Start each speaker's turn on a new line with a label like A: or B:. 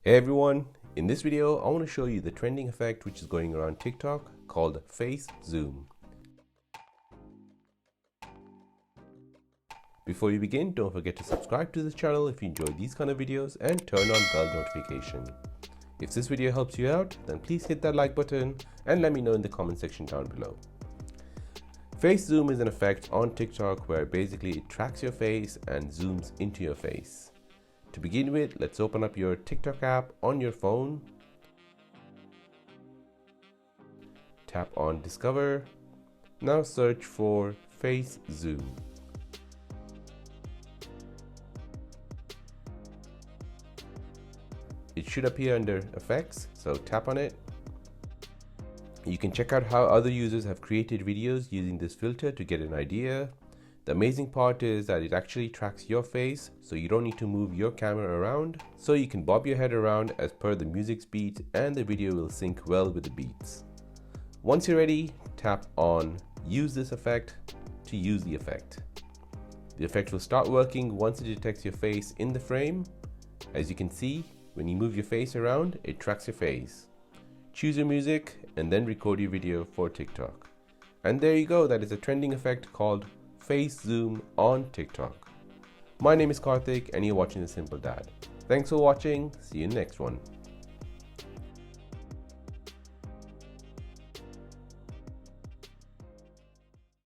A: Hey everyone, in this video I want to show you the trending effect which is going around TikTok called Face Zoom. Before you begin, don't forget to subscribe to this channel if you enjoy these kind of videos and turn on bell notification. If this video helps you out, then please hit that like button and let me know in the comment section down below. Face Zoom is an effect on TikTok where basically it tracks your face and zooms into your face. To begin with, let's open up your TikTok app on your phone. Tap on Discover. Now search for Face Zoom. It should appear under Effects, so tap on it. You can check out how other users have created videos using this filter to get an idea. The amazing part is that it actually tracks your face, so you don't need to move your camera around, so you can bob your head around as per the music's beat and the video will sync well with the beats. Once you're ready, tap on Use this effect to use the effect. The effect will start working once it detects your face in the frame. As you can see, when you move your face around, it tracks your face. Choose your music and then record your video for TikTok. And there you go, that is a trending effect called Face Zoom on TikTok. My name is Karthik and you're watching The Simple Dad. Thanks for watching. See you in the next one.